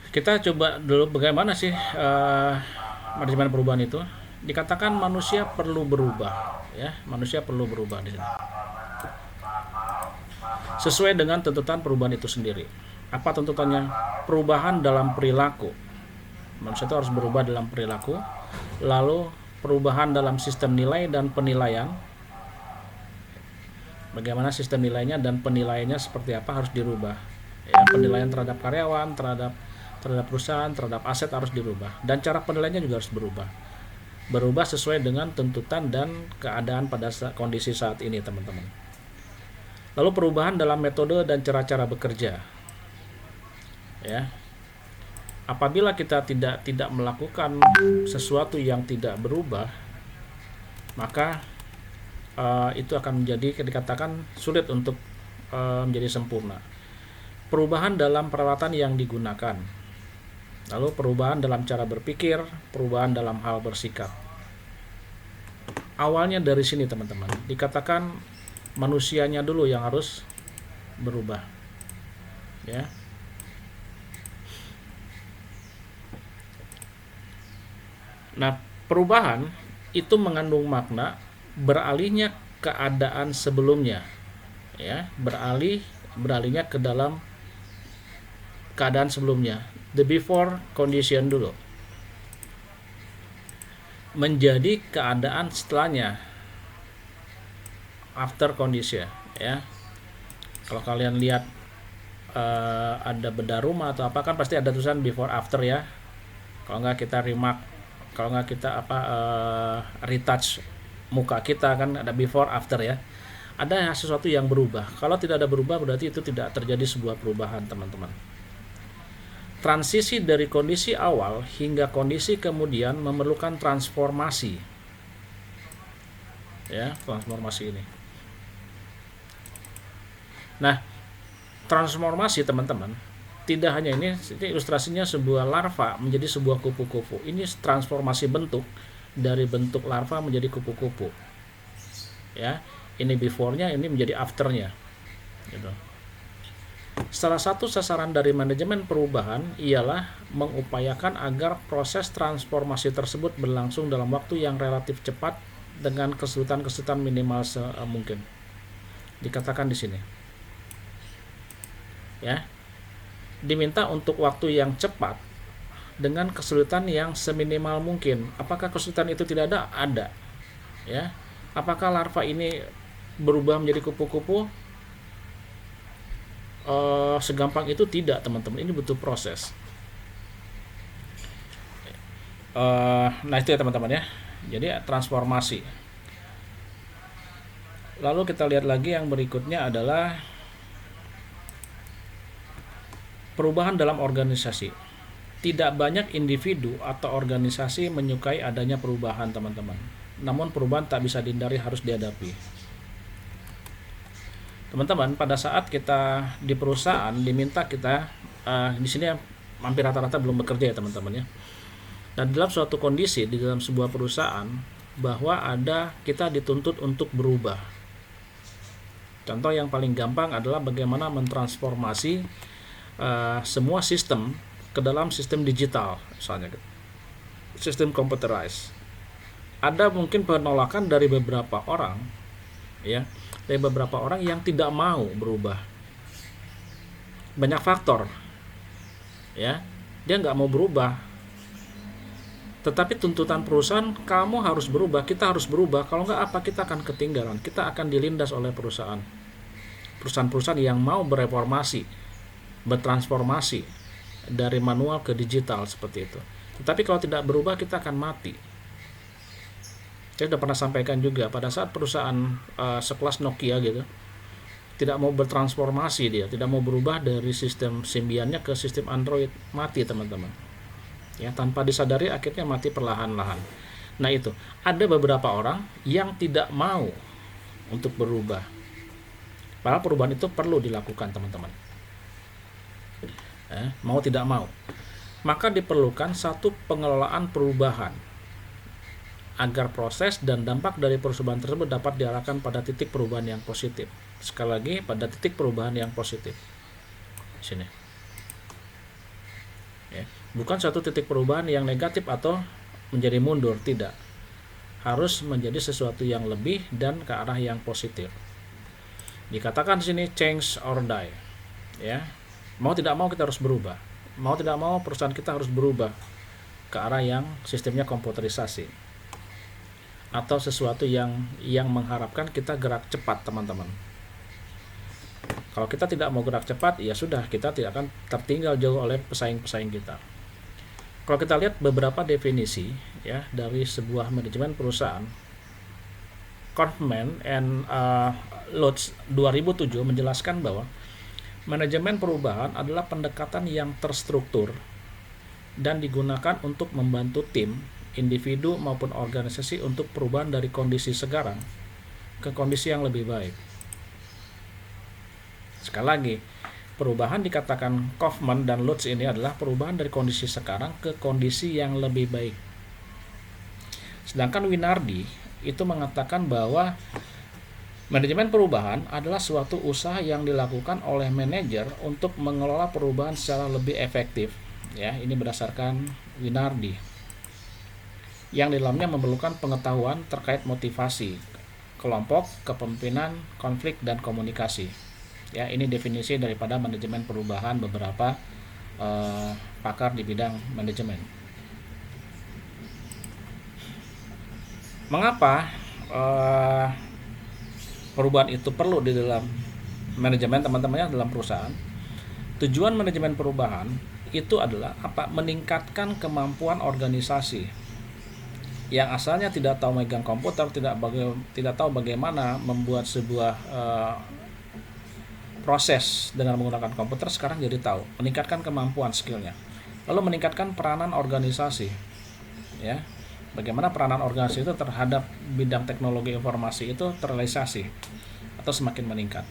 Kita coba dulu bagaimana sih manajemen perubahan itu. Dikatakan manusia perlu berubah, ya, manusia perlu berubah di sini. Sesuai dengan tuntutan perubahan itu sendiri. Apa tuntutannya? Perubahan dalam perilaku. Manusia itu harus berubah dalam perilaku. Lalu perubahan dalam sistem nilai dan penilaian. Bagaimana sistem nilainya dan penilaiannya seperti apa harus dirubah. Ya, penilaian terhadap karyawan, terhadap perusahaan, terhadap aset harus dirubah, dan cara penilaiannya juga harus berubah sesuai dengan tuntutan dan keadaan pada kondisi saat ini, teman-teman. Lalu perubahan dalam metode dan cara-cara bekerja, ya. Apabila kita tidak melakukan sesuatu yang tidak berubah, maka itu akan menjadi, dikatakan, sulit untuk menjadi sempurna. Perubahan dalam peralatan yang digunakan, lalu perubahan dalam cara berpikir, perubahan dalam hal bersikap. Awalnya dari sini, teman-teman. Dikatakan manusianya dulu yang harus berubah, ya. Nah, perubahan itu mengandung makna beralihnya keadaan sebelumnya, ya, beralihnya ke dalam keadaan sebelumnya, the before condition dulu, menjadi keadaan setelahnya, after condition, ya. Kalau kalian lihat ada bedah rumah atau apa, kan pasti ada tulisan before after, ya. Kalau nggak kita remark, kalau nggak kita retouch muka kita, kan ada before after, ya. Ada sesuatu yang berubah. Kalau tidak ada berubah, berarti itu tidak terjadi sebuah perubahan, teman-teman. Transisi dari kondisi awal hingga kondisi kemudian memerlukan transformasi, ya, transformasi ini. Nah, transformasi, teman-teman, tidak hanya ini ilustrasinya sebuah larva menjadi sebuah kupu-kupu. Ini transformasi bentuk, dari bentuk larva menjadi kupu-kupu, ya. Ini before-nya, ini menjadi after-nya, gitu. Salah satu sasaran dari manajemen perubahan ialah mengupayakan agar proses transformasi tersebut berlangsung dalam waktu yang relatif cepat dengan kesulitan minimal mungkin. Dikatakan di sini, ya, diminta untuk waktu yang cepat dengan kesulitan yang seminimal mungkin. Apakah kesulitan itu tidak ada? Ada, ya. Apakah larva ini berubah menjadi kupu-kupu segampang itu? Tidak, teman-teman. Ini butuh proses. Nah, itu ya, teman-teman, ya. Jadi transformasi. Lalu kita lihat lagi yang berikutnya adalah perubahan dalam organisasi. Tidak banyak individu atau organisasi menyukai adanya perubahan, teman-teman. Namun perubahan tak bisa dihindari, harus dihadapi. Teman-teman, pada saat kita di perusahaan diminta kita di sini hampir rata-rata belum bekerja, ya, teman-teman, ya. Dan dalam suatu kondisi di dalam sebuah perusahaan bahwa kita dituntut untuk berubah. Contoh yang paling gampang adalah bagaimana mentransformasi semua sistem ke dalam sistem digital, misalnya sistem computerized. Ada mungkin penolakan dari beberapa orang, ya, dari beberapa orang yang tidak mau berubah. Banyak faktor, ya, dia nggak mau berubah. Tetapi tuntutan perusahaan, kamu harus berubah, kita harus berubah. Kalau nggak apa, kita akan ketinggalan, kita akan dilindas oleh perusahaan-perusahaan yang mau bereformasi, bertransformasi dari manual ke digital, seperti itu. Tetapi kalau tidak berubah, kita akan mati. Saya sudah pernah sampaikan juga, pada saat perusahaan sekelas Nokia gitu tidak mau bertransformasi, dia tidak mau berubah dari sistem Symbian-nya ke sistem Android, mati, teman-teman, ya, tanpa disadari akhirnya mati perlahan-lahan. Nah, itu ada beberapa orang yang tidak mau untuk berubah, padahal perubahan itu perlu dilakukan, teman-teman. Mau tidak mau, maka diperlukan satu pengelolaan perubahan agar proses dan dampak dari perubahan tersebut dapat diarahkan pada titik perubahan yang positif. Sekali lagi, pada titik perubahan yang positif. Sini. ya. Bukan suatu titik perubahan yang negatif atau menjadi mundur, tidak. Harus menjadi sesuatu yang lebih dan ke arah yang positif. Dikatakan di sini change or die, ya. Mau tidak mau kita harus berubah. Mau tidak mau perusahaan kita harus berubah ke arah yang sistemnya komputerisasi atau sesuatu yang mengharapkan kita gerak cepat, teman-teman. Kalau kita tidak mau gerak cepat, ya sudah, kita tidak akan tertinggal jauh oleh pesaing-pesaing kita. Kalau kita lihat beberapa definisi ya dari sebuah manajemen perusahaan, Kaufman and Lutz 2007 menjelaskan bahwa manajemen perubahan adalah pendekatan yang terstruktur dan digunakan untuk membantu tim, individu maupun organisasi untuk perubahan dari kondisi sekarang ke kondisi yang lebih baik. Sekali lagi, perubahan dikatakan Kaufman dan Lutz ini adalah perubahan dari kondisi sekarang ke kondisi yang lebih baik. Sedangkan Winardi itu mengatakan bahwa manajemen perubahan adalah suatu usaha yang dilakukan oleh manajer untuk mengelola perubahan secara lebih efektif. Ya, ini berdasarkan Winardi. Yang di dalamnya memerlukan pengetahuan terkait motivasi kelompok, kepemimpinan, konflik, dan komunikasi. Ya, ini definisi daripada manajemen perubahan beberapa pakar di bidang manajemen. Mengapa perubahan itu perlu di dalam manajemen, teman-temannya, dalam perusahaan? Tujuan manajemen perubahan itu adalah apa? Meningkatkan kemampuan organisasi yang asalnya tidak tahu megang komputer, tidak tahu bagaimana membuat sebuah proses dengan menggunakan komputer, sekarang jadi tahu, meningkatkan kemampuan skillnya. Lalu meningkatkan peranan organisasi, ya, bagaimana peranan organisasi itu terhadap bidang teknologi informasi itu terrealisasi atau semakin meningkat.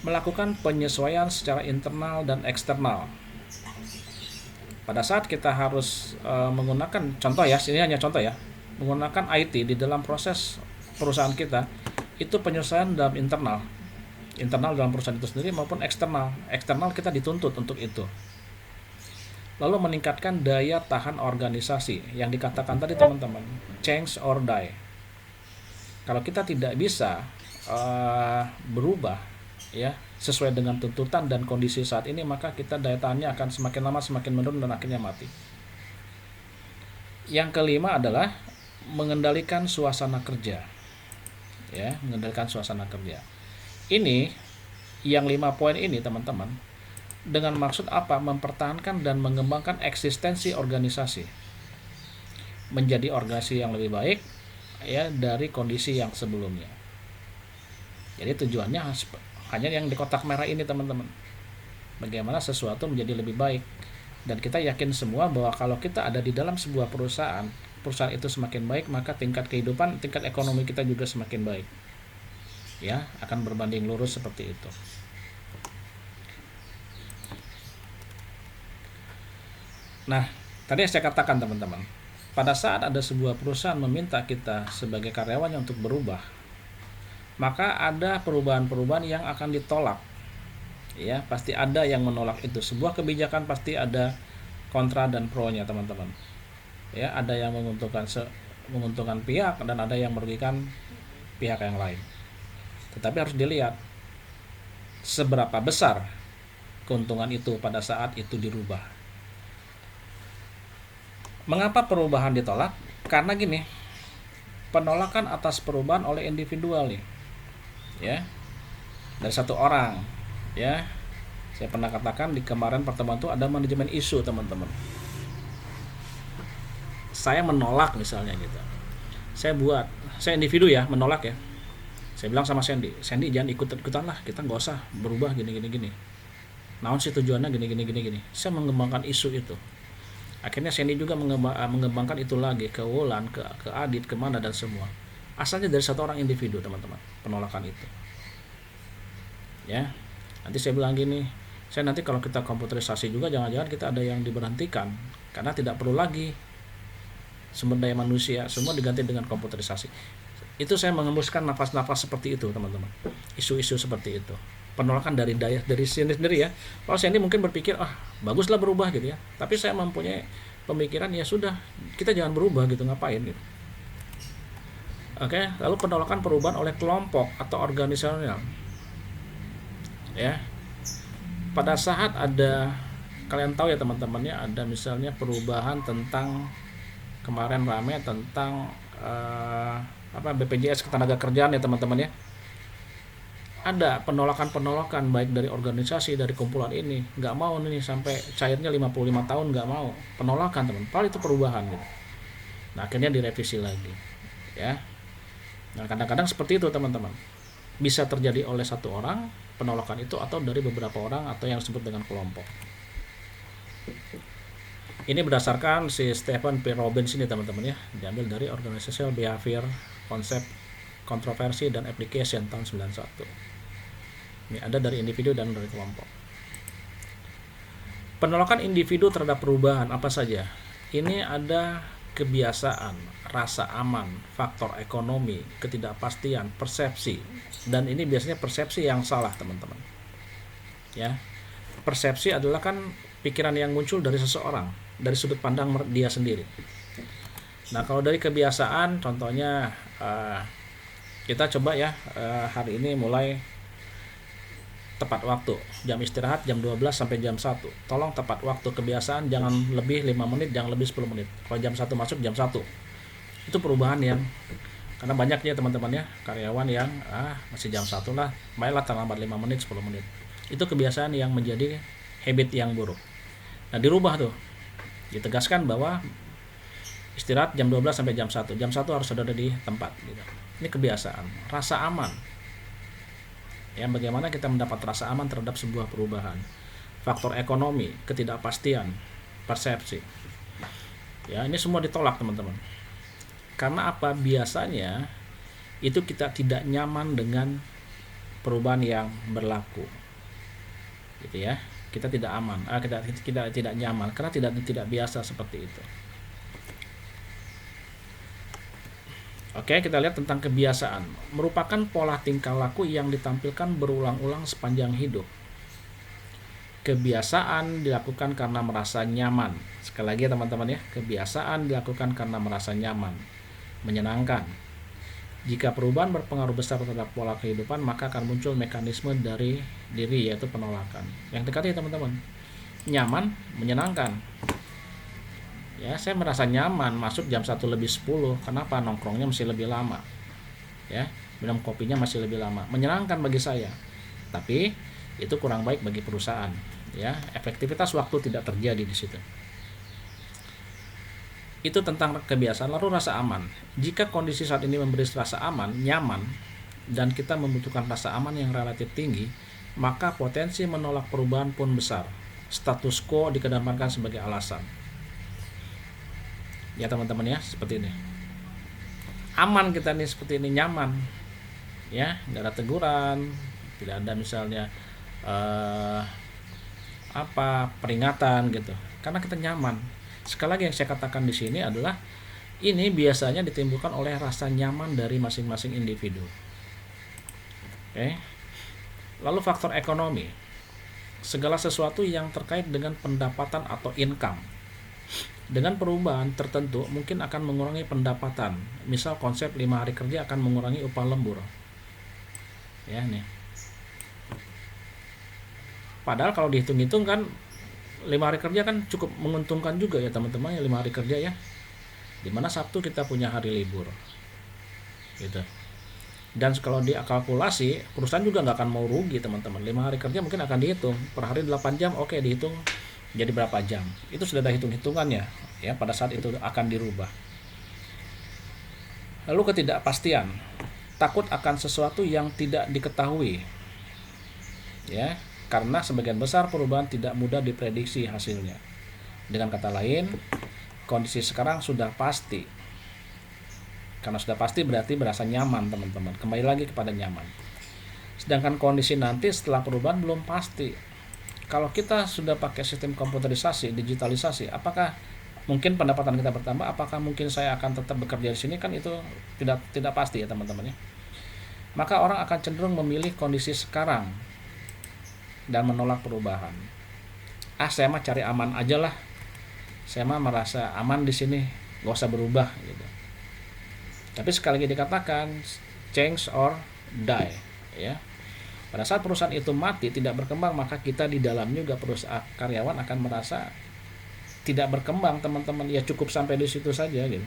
Melakukan penyesuaian secara internal dan eksternal. Pada saat kita harus menggunakan, contoh ya, sini hanya contoh ya, menggunakan IT di dalam proses perusahaan kita, itu penyesuaian dalam internal dalam perusahaan itu sendiri maupun eksternal kita dituntut untuk itu. Lalu meningkatkan daya tahan organisasi yang dikatakan tadi, teman-teman, change or die. Kalau kita tidak bisa berubah ya sesuai dengan tuntutan dan kondisi saat ini, maka kita daya tahannya akan semakin lama semakin menurun dan akhirnya mati. Yang kelima adalah mengendalikan suasana kerja. Ya, mengendalikan suasana kerja. Ini yang 5 poin ini, teman-teman, dengan maksud apa? Mempertahankan dan mengembangkan eksistensi organisasi menjadi organisasi yang lebih baik ya dari kondisi yang sebelumnya. Jadi tujuannya hanya yang di kotak merah ini, teman-teman. Bagaimana sesuatu menjadi lebih baik. Dan kita yakin semua bahwa kalau kita ada di dalam sebuah perusahaan itu semakin baik, maka tingkat kehidupan, tingkat ekonomi kita juga semakin baik. Ya, akan berbanding lurus seperti itu. Nah, tadi saya katakan, teman-teman, pada saat ada sebuah perusahaan meminta kita sebagai karyawannya untuk berubah, maka ada perubahan-perubahan yang akan ditolak. Ya, pasti ada yang menolak itu. Sebuah kebijakan pasti ada kontra dan pro-nya, teman-teman. Ya, ada yang menguntungkan pihak dan ada yang merugikan pihak yang lain. Tetapi harus dilihat seberapa besar keuntungan itu pada saat itu dirubah. Mengapa perubahan ditolak? Karena gini, penolakan atas perubahan oleh individual nih, ya, dari satu orang, ya. Saya pernah katakan di kemarin pertemuan itu ada manajemen isu, teman-teman. Saya menolak misalnya gitu. Saya individu ya, menolak ya. Saya bilang sama Sandy jangan ikut-ikutan lah, kita nggak usah berubah gini. Naon sih tujuannya gini. Saya mengembangkan isu itu. Akhirnya Sandy juga mengembangkan itu lagi ke Wulan, ke Adit, kemana dan semua. Asalnya dari satu orang individu, teman-teman, penolakan itu. Ya, nanti saya bilang gini, saya nanti kalau kita komputerisasi juga jangan-jangan kita ada yang diberhentikan karena tidak perlu lagi sumber daya manusia, semua diganti dengan komputerisasi. Itu saya mengembuskan nafas-nafas seperti itu, teman-teman. Isu-isu seperti itu. penolakan dari sini sendiri ya. Kalau saya ini mungkin berpikir baguslah berubah gitu ya, tapi saya mempunyai pemikiran ya sudah, kita jangan berubah gitu, ngapain gitu. Oke, lalu penolakan perubahan oleh kelompok atau organisasional ya. Pada saat ada, kalian tahu ya teman-teman ya, ada misalnya perubahan tentang kemarin rame tentang BPJS Ketenagakerjaan ya teman-teman ya. Ada penolakan baik dari organisasi, dari kumpulan ini, nggak mau nih sampai cairnya 55 tahun, nggak mau, penolakan teman. Padahal itu perubahan gitu. Nah akhirnya direvisi lagi ya. Nah kadang-kadang seperti itu teman-teman, bisa terjadi oleh satu orang penolakan itu, atau dari beberapa orang, atau yang disebut dengan kelompok. Ini berdasarkan si Stephen P. Robbins ini teman-teman ya, diambil dari Organizational Behavior Concept, Controversy dan Application tahun 91. Ini ada dari individu dan dari kelompok. Penolakan individu terhadap perubahan apa saja? Ini ada kebiasaan, rasa aman, faktor ekonomi, ketidakpastian, persepsi. Dan ini biasanya persepsi yang salah teman-teman. Ya, persepsi adalah kan pikiran yang muncul dari seseorang, dari sudut pandang dia sendiri. Nah kalau dari kebiasaan, contohnya kita coba ya, hari ini mulai tepat waktu, jam istirahat jam 12 sampai jam 1. Tolong tepat waktu, kebiasaan jangan lebih 5 menit, jangan lebih 10 menit. Kalau jam 1 masuk, jam 1. Itu perubahan yang, karena banyaknya teman-teman ya, karyawan yang masih jam 1 lah, baiklah terlambat 5 menit, 10 menit. Itu kebiasaan yang menjadi habit yang buruk. Nah dirubah tuh, ditegaskan bahwa istirahat jam 12 sampai jam 1. Jam 1 harus ada di tempat gitu. Ini kebiasaan, rasa aman. Ya, bagaimana kita mendapat rasa aman terhadap sebuah perubahan. Faktor ekonomi, ketidakpastian, persepsi. Ya, ini semua ditolak teman-teman. Karena apa? Biasanya itu kita tidak nyaman dengan perubahan yang berlaku. Gitu ya. Kita tidak aman, kita tidak nyaman karena tidak biasa seperti itu. Oke, kita lihat tentang kebiasaan. Merupakan pola tingkah laku yang ditampilkan berulang-ulang sepanjang hidup. Kebiasaan dilakukan karena merasa nyaman. Sekali lagi teman-teman ya, kebiasaan dilakukan karena merasa nyaman, menyenangkan. Jika perubahan berpengaruh besar terhadap pola kehidupan, maka akan muncul mekanisme dari diri, yaitu penolakan. Yang dekat ya teman-teman, nyaman, menyenangkan. Ya, saya merasa nyaman masuk jam 1 lebih 10. Kenapa? Nongkrongnya masih lebih lama. Ya, minum kopinya masih lebih lama. Menyenangkan bagi saya. Tapi itu kurang baik bagi perusahaan. Ya, efektivitas waktu tidak terjadi di situ. Itu tentang kebiasaan. Lalu rasa aman. Jika kondisi saat ini memberi rasa aman, nyaman, dan kita membutuhkan rasa aman yang relatif tinggi, maka potensi menolak perubahan pun besar. Status quo dikedepankan sebagai alasan. Ya teman-teman ya, seperti ini. Aman kita nih seperti ini, nyaman. Ya, nggak ada teguran, tidak ada misalnya peringatan gitu. Karena kita nyaman. Sekali lagi yang saya katakan di sini adalah ini biasanya ditimbulkan oleh rasa nyaman dari masing-masing individu. Oke. Lalu faktor ekonomi. Segala sesuatu yang terkait dengan pendapatan atau income. Dengan perubahan tertentu mungkin akan mengurangi pendapatan. Misal konsep 5 hari kerja akan mengurangi upah lembur. Ya nih. Padahal kalau dihitung-hitung kan 5 hari kerja kan cukup menguntungkan juga ya teman-teman ya, 5 hari kerja ya. Dimana Sabtu kita punya hari libur. Gitu. Dan kalau dikalkulasi, perusahaan juga nggak akan mau rugi teman-teman. 5 hari kerja mungkin akan dihitung. Per hari 8 jam, oke dihitung jadi berapa jam. Itu sudah ada hitung-hitungannya ya, pada saat itu akan dirubah. Lalu ketidakpastian, takut akan sesuatu yang tidak diketahui. Ya, karena sebagian besar perubahan tidak mudah diprediksi hasilnya. Dengan kata lain, kondisi sekarang sudah pasti. Karena sudah pasti berarti berasa nyaman teman-teman. Kembali lagi kepada nyaman. Sedangkan kondisi nanti setelah perubahan belum pasti. Kalau kita sudah pakai sistem komputerisasi, digitalisasi, apakah mungkin pendapatan kita bertambah? Apakah mungkin saya akan tetap bekerja di sini? Kan itu tidak pasti ya teman-teman ya. Maka orang akan cenderung memilih kondisi sekarang dan menolak perubahan. Saya mah cari aman aja lah, saya mah merasa aman di sini, gak usah berubah gitu. Tapi sekali lagi dikatakan change or die, ya. Pada saat perusahaan itu mati, tidak berkembang, maka kita di dalam juga perusahaan karyawan akan merasa tidak berkembang, teman-teman. Ya cukup sampai di situ saja gitu.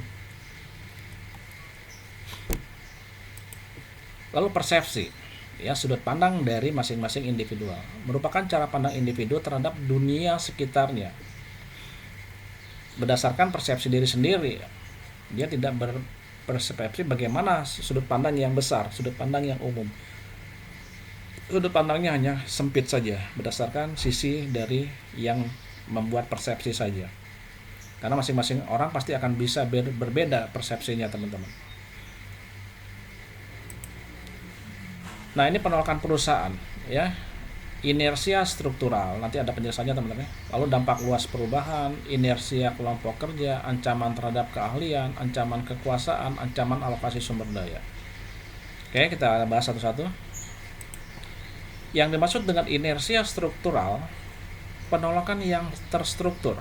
Lalu persepsi, ya, sudut pandang dari masing-masing individual merupakan cara pandang individu terhadap dunia sekitarnya. Berdasarkan persepsi diri sendiri, dia tidak berpersepsi bagaimana sudut pandang yang besar, sudut pandang yang umum. Sudut pandangnya hanya sempit saja, berdasarkan sisi dari yang membuat persepsi saja. Karena masing-masing orang pasti akan bisa berbeda persepsinya, teman-teman. Nah, ini penolakan perusahaan, ya. Inersia struktural, nanti ada penjelasannya, teman-teman. Lalu dampak luas perubahan, inersia kelompok kerja, ancaman terhadap keahlian, ancaman kekuasaan, ancaman alokasi sumber daya. Oke, kita bahas satu-satu. Yang dimaksud dengan inersia struktural, penolakan yang terstruktur.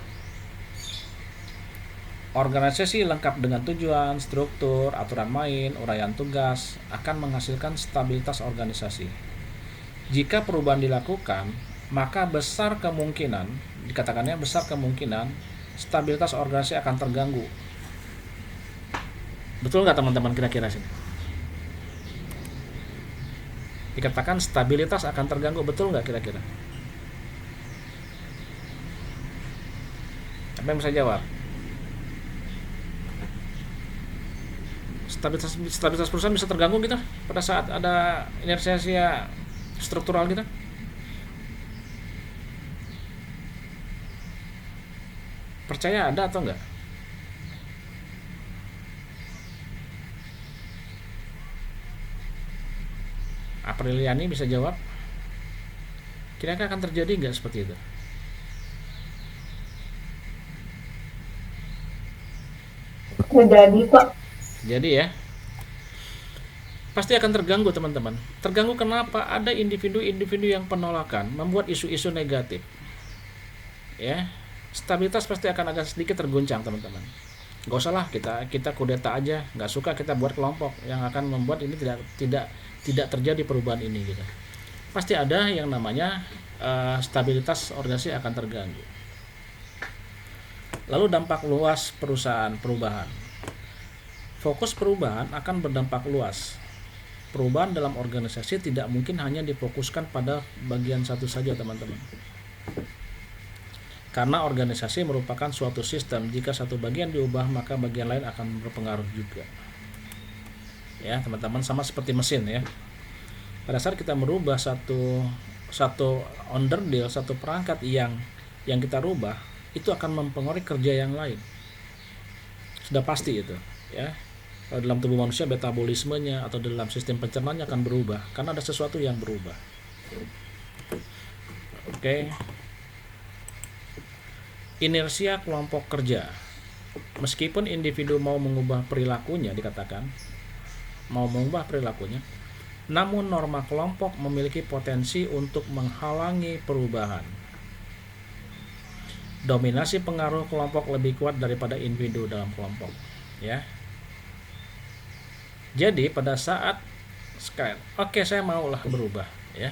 Organisasi lengkap dengan tujuan, struktur, aturan main, uraian tugas akan menghasilkan stabilitas organisasi. Jika perubahan dilakukan, maka besar kemungkinan, dikatakannya besar kemungkinan, stabilitas organisasi akan terganggu. Betul nggak, teman-teman, kira-kira sini? Dikatakan stabilitas akan terganggu, betul nggak kira-kira? Apa yang bisa jawab? Stabilitas perusahaan bisa terganggu gitu pada saat ada inersia struktural gitu. Percaya ada atau enggak? Apriliani bisa jawab. Kira-kira akan terjadi enggak seperti itu? Terjadi kok. Jadi ya, pasti akan terganggu, teman-teman. Terganggu kenapa? Ada individu-individu yang penolakan, membuat isu-isu negatif. Ya, stabilitas pasti akan agak sedikit terguncang, teman-teman. Gak usah lah kita kudeta aja, nggak suka kita buat kelompok yang akan membuat ini tidak terjadi perubahan ini gitu. Pasti ada yang namanya stabilitas organisasi akan terganggu. Lalu dampak luas perubahan. Fokus perubahan akan berdampak luas. Perubahan dalam organisasi tidak mungkin hanya difokuskan pada bagian satu saja, teman-teman. Karena organisasi merupakan suatu sistem, jika satu bagian diubah maka bagian lain akan berpengaruh juga. Ya, teman-teman, sama seperti mesin ya. Pada saat kita merubah satu onderdil, satu perangkat yang kita rubah, itu akan mempengaruhi kerja yang lain. Sudah pasti itu, ya. Kalau dalam tubuh manusia metabolismenya atau dalam sistem pencernaannya akan berubah karena ada sesuatu yang berubah. Oke. Inersia kelompok kerja. Meskipun individu mau mengubah perilakunya, dikatakan mau mengubah perilakunya, namun norma kelompok memiliki potensi untuk menghalangi perubahan. Dominasi pengaruh kelompok lebih kuat daripada individu dalam kelompok, ya. Jadi pada saat sekarang, oke, saya maulah berubah, ya,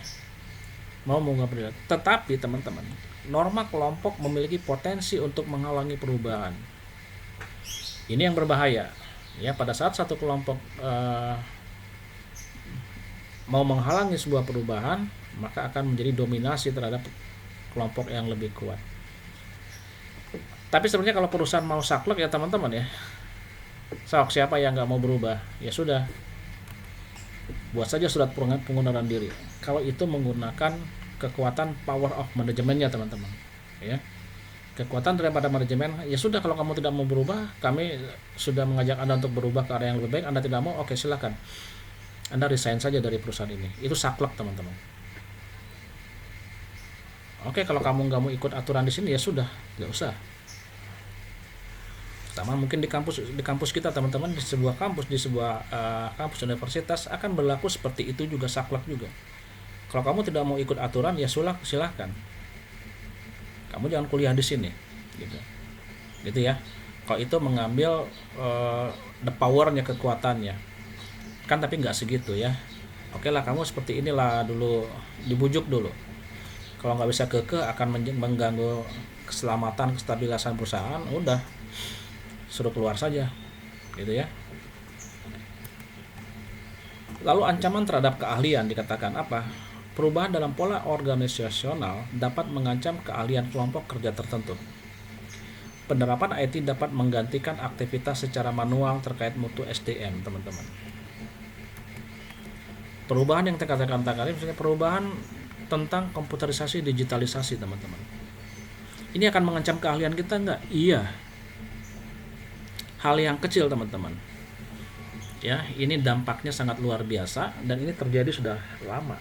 mau mengubah perilaku. Tetapi teman-teman, norma kelompok memiliki potensi untuk menghalangi perubahan. Ini yang berbahaya, ya. Pada saat satu kelompok mau menghalangi sebuah perubahan, maka akan menjadi dominasi terhadap kelompok yang lebih kuat. Tapi sebenarnya kalau perusahaan mau saklek, ya teman-teman, ya, siapa yang nggak mau berubah, ya sudah, buat saja surat pengunduran diri. Kalau itu menggunakan kekuatan power of manajemennya, teman-teman, ya, kekuatan daripada manajemen, ya sudah, kalau kamu tidak mau berubah, kami sudah mengajak Anda untuk berubah ke arah yang lebih baik. Anda tidak mau, oke, silakan, Anda resign saja dari perusahaan ini. Itu saklek, teman-teman. Oke, kalau kamu nggak mau ikut aturan di sini, ya sudah, nggak usah. Sama mungkin di kampus kita, teman-teman, di sebuah kampus universitas akan berlaku seperti itu juga, saklek juga. Kalau kamu tidak mau ikut aturan, ya silahkan. Kamu jangan kuliah di sini, gitu ya. Kalau itu mengambil the powernya, kekuatannya, kan, tapi nggak segitu ya. Oke lah, kamu seperti inilah dulu, dibujuk dulu. Kalau nggak bisa kekeh, akan mengganggu keselamatan, kestabilan perusahaan, udah suruh keluar saja, gitu ya. Lalu ancaman terhadap keahlian dikatakan apa? Perubahan dalam pola organisasional dapat mengancam keahlian kelompok kerja tertentu. Penerapan IT dapat menggantikan aktivitas secara manual terkait mutu SDM, teman-teman. Perubahan yang dikatakan tadi, misalnya perubahan tentang komputerisasi, digitalisasi, teman-teman. Ini akan mengancam keahlian kita nggak? Iya. Hal yang kecil, teman-teman. Ya, ini dampaknya sangat luar biasa dan ini terjadi sudah lama.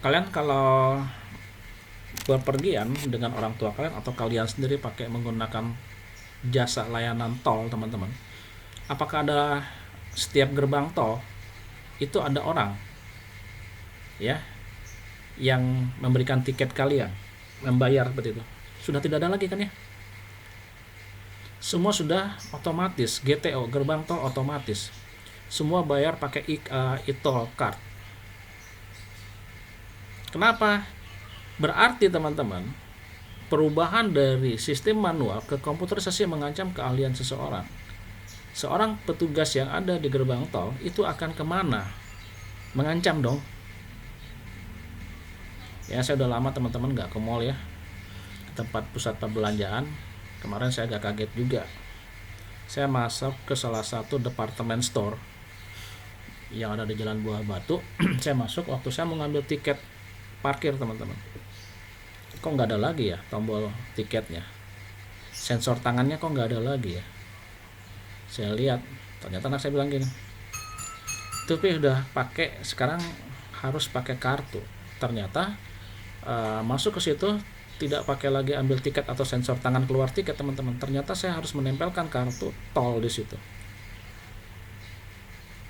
Kalian kalau berpergian dengan orang tua kalian atau kalian sendiri pakai menggunakan jasa layanan tol, teman-teman, apakah ada setiap gerbang tol itu ada orang ya yang memberikan tiket kalian, membayar seperti itu? Sudah tidak ada lagi kan ya? Semua sudah otomatis, GTO, gerbang tol otomatis. Semua bayar pakai e-tol card. Kenapa? Berarti, teman-teman, perubahan dari sistem manual ke komputerisasi mengancam keahlian seseorang. Seorang petugas yang ada di gerbang tol itu akan kemana? Mengancam dong. Ya, saya udah lama, teman-teman, nggak ke mall ya, tempat pusat perbelanjaan. Kemarin saya agak kaget juga. Saya masuk ke salah satu department store yang ada di Jalan Buah Batu. Saya masuk, waktu saya mau ngambil tiket parkir, teman-teman, kok nggak ada lagi ya tombol tiketnya, sensor tangannya kok nggak ada lagi ya. Saya lihat, ternyata anak saya bilang gini, tapi udah pakai, sekarang harus pakai kartu. Ternyata masuk ke situ tidak pakai lagi ambil tiket atau sensor tangan keluar tiket, teman-teman. Ternyata saya harus menempelkan kartu tol di situ.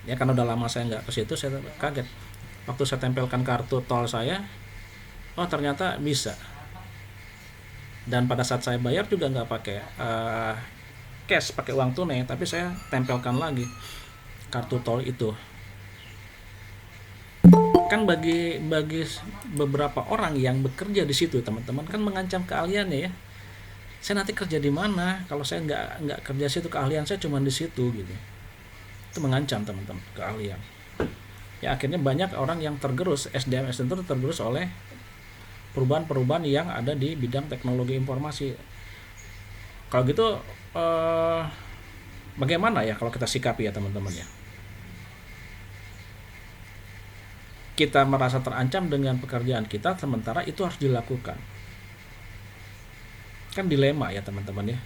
Ya, karena udah lama saya nggak ke situ, saya kaget. Waktu saya tempelkan kartu tol saya, oh ternyata bisa. Dan pada saat saya bayar juga nggak pakai cash, pakai uang tunai, tapi saya tempelkan lagi kartu tol itu. Kan bagi beberapa orang yang bekerja di situ, teman-teman, kan mengancam keahliannya ya. Saya nanti kerja di mana kalau saya nggak kerja situ, keahlian saya cuma di situ gitu. Itu mengancam, teman-teman, keahlian. Ya, akhirnya banyak orang yang tergerus, SDM itu tergerus oleh perubahan-perubahan yang ada di bidang teknologi informasi. Kalau gitu bagaimana ya kalau kita sikapi ya, teman-teman ya? Kita merasa terancam dengan pekerjaan kita, sementara itu harus dilakukan. Kan dilema ya, teman-teman ya.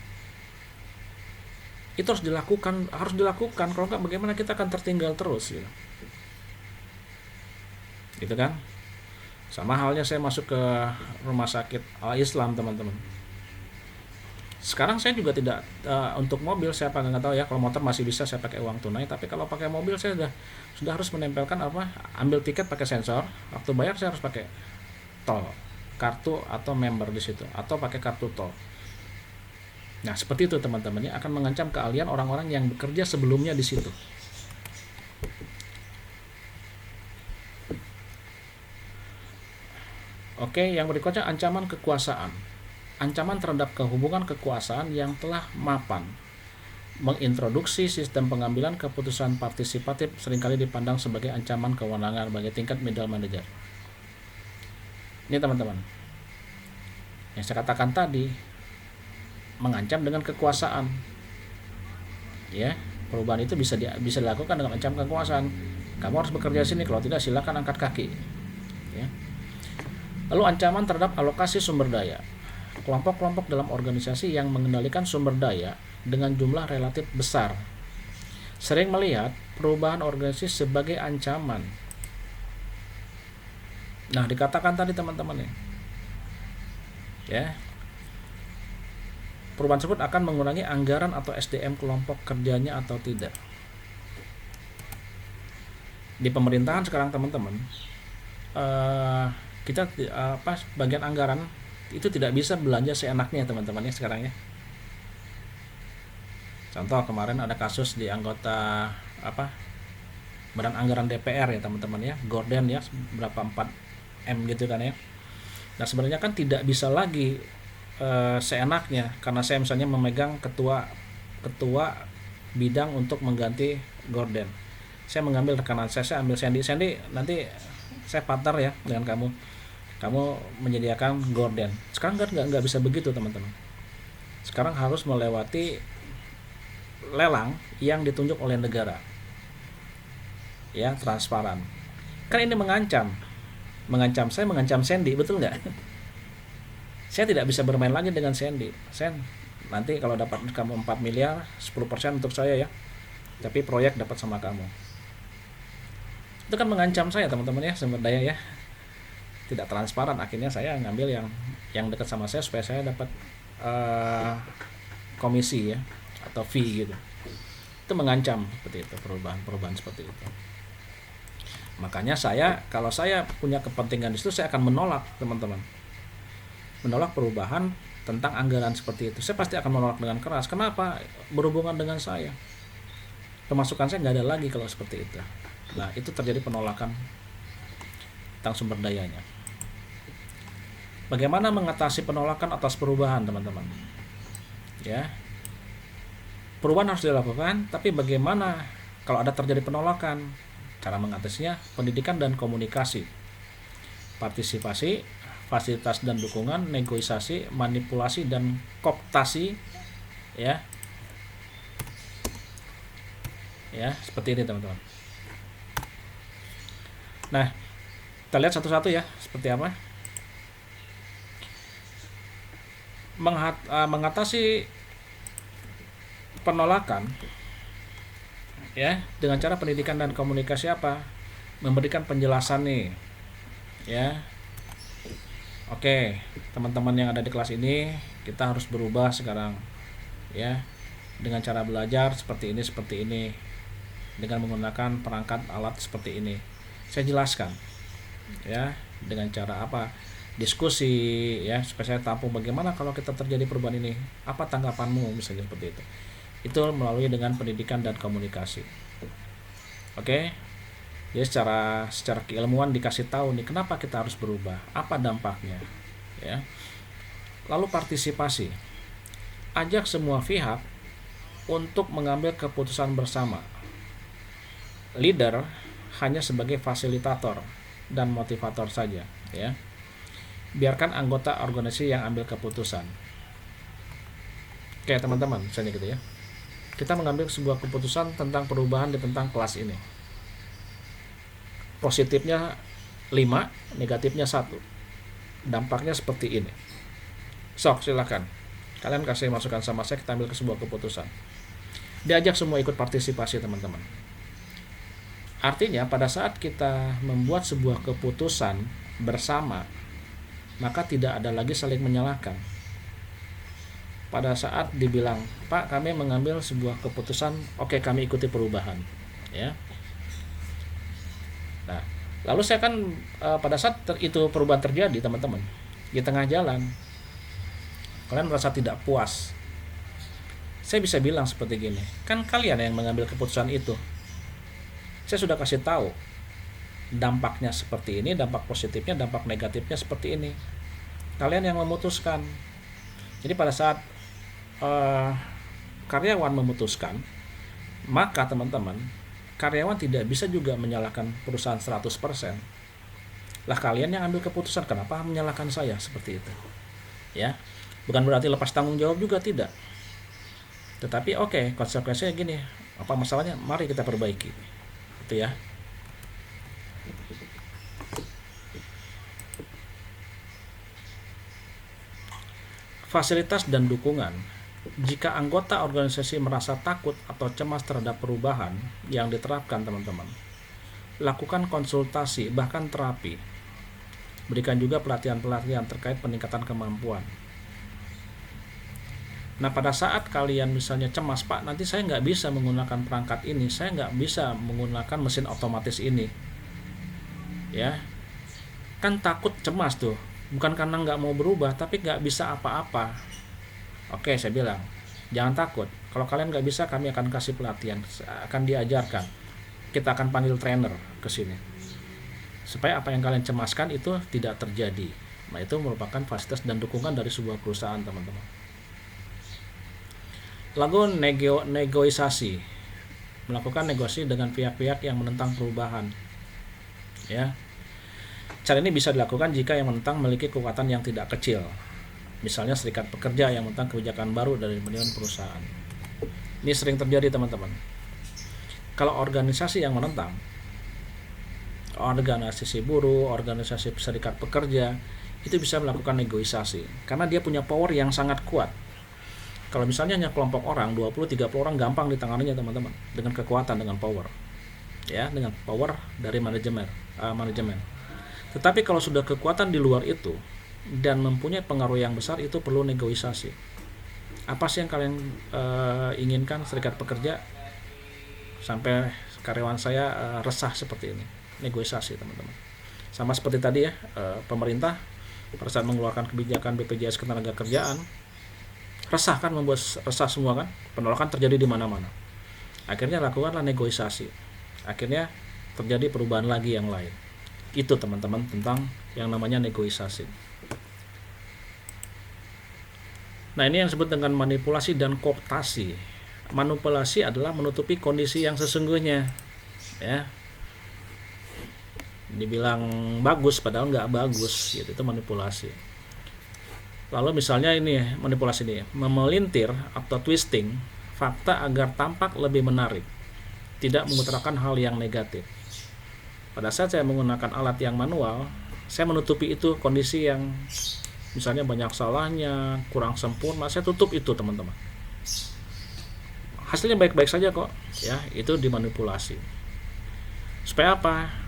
Itu harus dilakukan. Kalau enggak, bagaimana kita akan tertinggal terus gitu. Gitu kan? Sama halnya saya masuk ke rumah sakit Al-Islam, teman-teman. Sekarang saya juga tidak untuk mobil saya pakai, nggak tahu ya, kalau motor masih bisa saya pakai uang tunai, tapi kalau pakai mobil saya sudah harus menempelkan ambil tiket pakai sensor, waktu bayar saya harus pakai tol, kartu atau member di situ, atau pakai kartu tol. Nah, seperti itu, teman-teman, akan mengancam keahlian orang-orang yang bekerja sebelumnya di situ. Oke, yang berikutnya ancaman kekuasaan. Ancaman terhadap hubungan kekuasaan yang telah mapan. Mengintroduksi sistem pengambilan keputusan partisipatif seringkali dipandang sebagai ancaman kewenangan bagi tingkat middle manager. Ini, teman-teman, yang saya katakan tadi, mengancam dengan kekuasaan. Ya, perubahan itu bisa dilakukan dengan ancaman kekuasaan. Kamu harus bekerja sini, kalau tidak silakan angkat kaki. Ya. Lalu ancaman terhadap alokasi sumber daya. Kelompok-kelompok dalam organisasi yang mengendalikan sumber daya dengan jumlah relatif besar sering melihat perubahan organisasi sebagai ancaman. Nah, dikatakan tadi, teman-teman ya, perubahan tersebut akan mengurangi anggaran atau SDM kelompok kerjanya atau tidak. Di pemerintahan sekarang, teman-teman, eh, kita bagian anggaran itu tidak bisa belanja seenaknya teman-teman ya sekarang ya. Contoh kemarin ada kasus di anggota Badan Anggaran DPR ya teman-teman ya, Gordon ya, berapa 4 M gitu kan ya. Nah sebenarnya kan tidak bisa lagi seenaknya, karena saya misalnya memegang ketua bidang untuk mengganti Gordon. Saya mengambil rekanan saya ambil Sandy, nanti saya partner ya dengan kamu menyediakan Gordon. Sekarang kan nggak bisa begitu teman-teman. Sekarang harus melewati lelang yang ditunjuk oleh negara ya, transparan. Kan ini mengancam saya, mengancam Sandy, betul nggak? Saya tidak bisa bermain lagi dengan Sandy. Nanti kalau dapat kamu 4 miliar 10% untuk saya ya, tapi proyek dapat sama kamu. Itu kan mengancam saya teman-teman ya, sumber daya ya, tidak transparan. Akhirnya saya ngambil yang dekat sama saya supaya saya dapat komisi ya, atau fee gitu. Itu mengancam seperti itu, perubahan seperti itu. Makanya kalau saya punya kepentingan di situ, saya akan menolak teman-teman, menolak perubahan tentang anggaran seperti itu. Saya pasti akan menolak dengan keras. Kenapa? Berhubungan dengan saya, pemasukan saya nggak ada lagi kalau seperti itu. Nah itu terjadi penolakan tentang sumber dayanya. Bagaimana mengatasi penolakan atas perubahan teman-teman ya? Perubahan harus dilakukan, tapi bagaimana kalau ada terjadi penolakan? Cara mengatasinya pendidikan dan komunikasi, partisipasi, fasilitas dan dukungan, negosiasi, manipulasi dan kooptasi ya. Ya, seperti ini teman-teman. Nah, kita lihat satu-satu ya, seperti apa mengatasi penolakan ya, dengan cara pendidikan dan komunikasi apa? Memberikan penjelasan nih ya. Oke, teman-teman yang ada di kelas ini, kita harus berubah sekarang ya, dengan cara belajar seperti ini dengan menggunakan perangkat alat seperti ini. Saya jelaskan ya, dengan cara apa? Diskusi ya, supaya saya tampung bagaimana kalau kita terjadi perubahan ini, apa tanggapanmu, misalnya seperti itu. Itu melalui dengan pendidikan dan komunikasi. Oke. Jadi secara keilmuan dikasih tahu nih kenapa kita harus berubah, apa dampaknya ya. Lalu partisipasi, ajak semua pihak untuk mengambil keputusan bersama. Leader hanya sebagai fasilitator dan motivator saja ya. Biarkan anggota organisasi yang ambil keputusan. Oke teman-teman, misalnya gitu ya, kita mengambil sebuah keputusan tentang perubahan tentang kelas ini. Positifnya 5, negatifnya 1. Dampaknya seperti ini. Sok, silakan. Kalian kasih masukan sama saya, kita ambil ke sebuah keputusan. Diajak semua ikut partisipasi teman-teman. Artinya pada saat kita membuat sebuah keputusan bersama, maka tidak ada lagi saling menyalahkan. Pada saat dibilang, Pak kami mengambil sebuah keputusan, oke kami ikuti perubahan ya. Nah lalu saya kan pada saat itu perubahan terjadi teman-teman, di tengah jalan kalian merasa tidak puas, saya bisa bilang seperti gini, kan kalian yang mengambil keputusan itu, saya sudah kasih tahu dampaknya seperti ini, dampak positifnya, dampak negatifnya seperti ini, kalian yang memutuskan. Jadi pada saat karyawan memutuskan, maka teman-teman, karyawan tidak bisa juga menyalahkan perusahaan 100%. Lah kalian yang ambil keputusan, kenapa menyalahkan saya seperti itu ya. Bukan berarti lepas tanggung jawab juga, tidak, tetapi oke, konsekuensinya gini, apa masalahnya, mari kita perbaiki itu ya. Fasilitas dan dukungan. Jika anggota organisasi merasa takut atau cemas terhadap perubahan yang diterapkan teman-teman, lakukan konsultasi bahkan terapi. Berikan juga pelatihan-pelatihan terkait peningkatan kemampuan. Nah pada saat kalian misalnya cemas, Pak nanti saya nggak bisa menggunakan perangkat ini, saya nggak bisa menggunakan mesin otomatis ini ya, kan takut, cemas tuh, bukan karena nggak mau berubah tapi nggak bisa apa-apa. Oke, saya bilang jangan takut, kalau kalian nggak bisa kami akan kasih pelatihan, akan diajarkan, kita akan panggil trainer ke sini supaya apa yang kalian cemaskan itu tidak terjadi. Nah, itu merupakan fasilitas dan dukungan dari sebuah perusahaan, teman-teman. Lalu negosiasi, melakukan negosiasi dengan pihak-pihak yang menentang perubahan, ya. Cara ini bisa dilakukan jika yang menentang memiliki kekuatan yang tidak kecil, misalnya serikat pekerja yang menentang kebijakan baru dari manajemen perusahaan. Ini sering terjadi, teman-teman. Kalau organisasi yang menentang, organisasi buruh, organisasi serikat pekerja, itu bisa melakukan negosiasi karena dia punya power yang sangat kuat. Kalau misalnya hanya kelompok orang, 20-30 orang, gampang ditanganinya, teman-teman, dengan kekuatan, dengan power, ya, dengan power dari manajemen. Tetapi kalau sudah kekuatan di luar itu dan mempunyai pengaruh yang besar, itu perlu negosiasi. Apa sih yang kalian inginkan, serikat pekerja, sampai karyawan saya resah seperti ini? Negosiasi, teman-teman. Sama seperti tadi ya, pemerintah pada saat mengeluarkan kebijakan BPJS Ketenagakerjaan, resah kan, membuat resah semua kan, penolakan terjadi di mana-mana. Akhirnya lakukanlah negosiasi, akhirnya terjadi perubahan lagi yang lain. Itu, teman-teman, tentang yang namanya negosiasi. Nah, ini yang disebut dengan manipulasi dan kooptasi. Manipulasi adalah menutupi kondisi yang sesungguhnya, ya. Dibilang bagus padahal nggak bagus, gitu. Itu manipulasi. Lalu misalnya ini manipulasi ini, memelintir atau twisting fakta agar tampak lebih menarik, tidak mengutarakan hal yang negatif. Pada saat saya menggunakan alat yang manual, saya menutupi itu kondisi yang misalnya banyak salahnya, kurang sempurna, saya tutup itu, teman-teman. Hasilnya baik-baik saja kok, ya. Itu dimanipulasi. Supaya apa?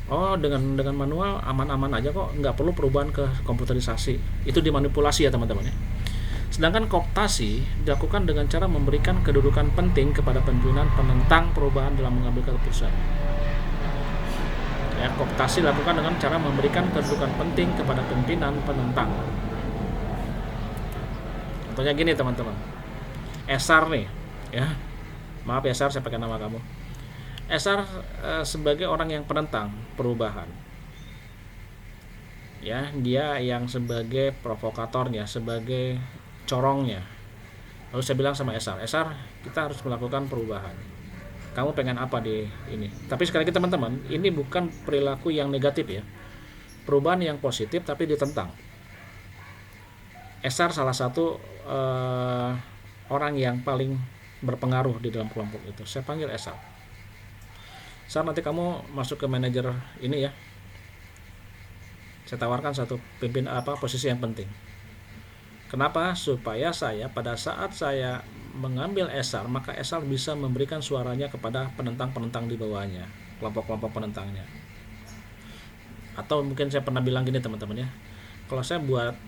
Oh, dengan manual aman-aman aja kok, nggak perlu perubahan ke komputerisasi. Itu dimanipulasi ya, teman-teman, ya. Sedangkan kooptasi dilakukan dengan cara memberikan kedudukan penting kepada pimpinan penentang perubahan dalam mengambil keputusan. Ya, kooptasi dilakukan dengan cara memberikan kedudukan penting kepada pimpinan penentang. Contohnya gini, teman-teman. Esar nih, ya. Maaf ya, Esar, saya pakai nama kamu. Esar sebagai orang yang penentang perubahan, ya, dia yang sebagai provokatornya, sebagai corongnya. Lalu saya bilang sama Esar, kita harus melakukan perubahan. Kamu pengen apa di ini? Tapi sekali lagi, teman-teman, ini bukan perilaku yang negatif, ya. Perubahan yang positif tapi ditentang. Esar salah satu orang yang paling berpengaruh di dalam kelompok itu. Saya panggil Esar. Saat nanti kamu masuk ke manajer ini, ya, saya tawarkan satu posisi yang penting. Kenapa? Supaya saya pada saat saya mengambil Esar, maka Esar bisa memberikan suaranya kepada penentang-penentang di bawahnya, kelompok-kelompok penentangnya. Atau mungkin saya pernah bilang gini, teman-teman, ya, kalau saya buat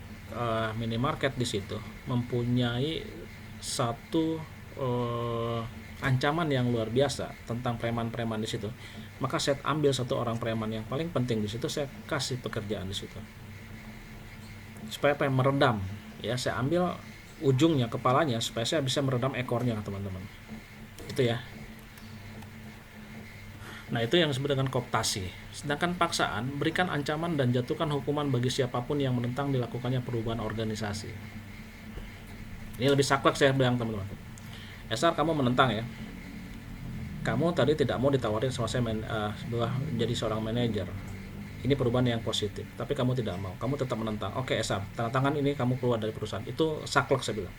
minimarket di situ mempunyai satu ancaman yang luar biasa tentang preman-preman di situ, maka saya ambil satu orang preman yang paling penting di situ, saya kasih pekerjaan di situ supaya meredam, ya. Saya ambil ujungnya, kepalanya, supaya saya bisa meredam ekornya, teman-teman. Itu, ya. Nah, itu yang disebut dengan kooptasi. Sedangkan paksaan, berikan ancaman dan jatuhkan hukuman bagi siapapun yang menentang dilakukannya perubahan organisasi. Ini lebih saklek, saya bilang, teman-teman. Esar, kamu menentang, ya. Kamu tadi tidak mau ditawarin sama saya menjadi seorang manajer. Ini perubahan yang positif, tapi kamu tidak mau. Kamu tetap menentang. Oke, Esar, tanda tangan ini, kamu keluar dari perusahaan. Itu saklek, saya bilang.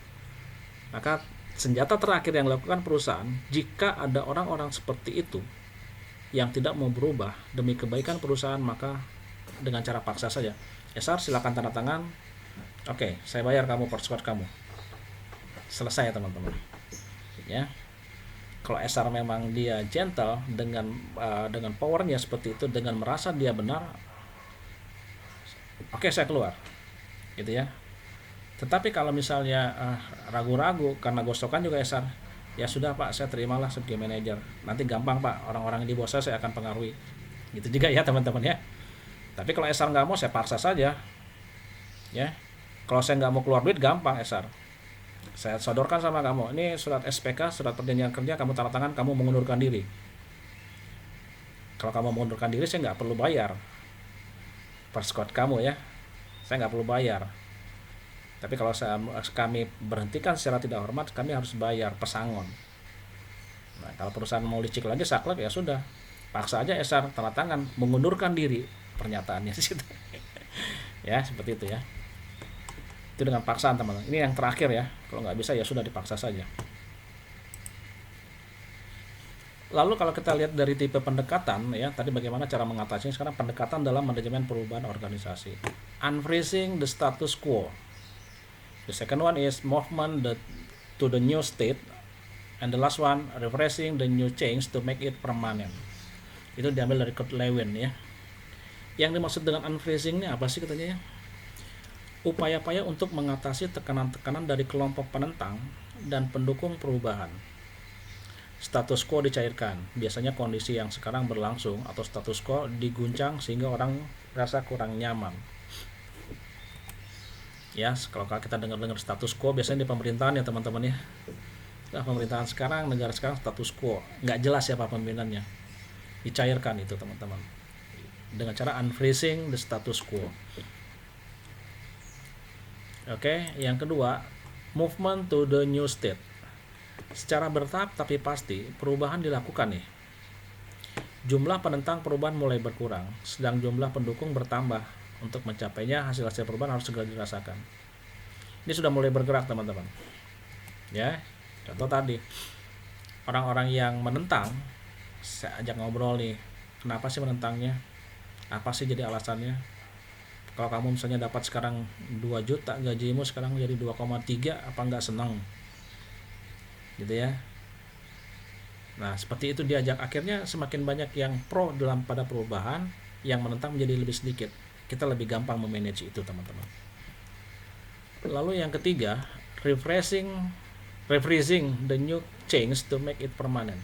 Maka senjata terakhir yang dilakukan perusahaan, jika ada orang-orang seperti itu yang tidak mau berubah demi kebaikan perusahaan, maka dengan cara paksa saja. Esar, silakan tanda tangan. Oke, saya bayar kamu persuade kamu. Selesai, teman-teman. Ya, kalau Esar memang dia gentle dengan powernya seperti itu, dengan merasa dia benar, oke, saya keluar, gitu, ya. Tetapi kalau misalnya ragu-ragu karena gosokan juga Esar, ya sudah Pak, saya terimalah sebagai manajer. Nanti gampang Pak, orang-orang di bawah saya akan pengaruhi. Gitu juga, ya, teman-teman, ya. Tapi kalau Esar nggak mau, saya paksa saja, ya. Kalau saya nggak mau keluar duit, gampang Esar. Saya sodorkan sama kamu, ini surat SPK, surat perjanjian kerja, kamu tanda tangan, kamu mengundurkan diri. Kalau kamu mengundurkan diri, saya nggak perlu bayar per squad kamu ya, saya nggak perlu bayar. Tapi kalau kami berhentikan secara tidak hormat, kami harus bayar pesangon. Nah, kalau perusahaan mau licik lagi, saklek, ya sudah, paksa aja Esar tanda tangan mengundurkan diri, pernyataannya di situ. Ya, seperti itu ya. Itu dengan paksaan, teman-teman. Ini yang terakhir ya. Kalau nggak bisa, ya sudah, dipaksa saja. Lalu kalau kita lihat dari tipe pendekatan ya, tadi bagaimana cara mengatasinya, sekarang pendekatan dalam manajemen perubahan organisasi. Unfreezing the status quo. The second one is movement to the new state, and the last one, refreshing the new change to make it permanent. Itu diambil dari Kurt Lewin ya. Yang dimaksud dengan unfreezing ini apa sih katanya ya? Upaya-upaya untuk mengatasi tekanan-tekanan dari kelompok penentang dan pendukung perubahan. Status quo dicairkan. Biasanya kondisi yang sekarang berlangsung atau status quo diguncang sehingga orang merasa kurang nyaman. Ya, kalau kita dengar-dengar status quo biasanya di pemerintahan ya teman-teman ya. Nah, pemerintahan sekarang, negara sekarang status quo, nggak jelas siapa pemimpinannya. Dicairkan itu teman-teman, dengan cara unfreezing the status quo. Oke, yang kedua, movement to the new state. Secara bertahap tapi pasti perubahan dilakukan nih. Jumlah penentang perubahan mulai berkurang, sedang jumlah pendukung bertambah. Untuk mencapainya, hasil-hasil perubahan harus segera dirasakan. Ini sudah mulai bergerak teman-teman. Ya, contoh tadi, orang-orang yang menentang, saya ajak ngobrol nih, kenapa sih menentangnya? Apa sih jadi alasannya? Kalau kamu misalnya dapat sekarang 2 juta, gajimu sekarang jadi 2,3, apa nggak senang? Gitu ya. Nah, seperti itu diajak, akhirnya semakin banyak yang pro dalam pada perubahan, yang menentang menjadi lebih sedikit. Kita lebih gampang memanage itu teman-teman. Lalu yang ketiga, refreshing the new change to make it permanent.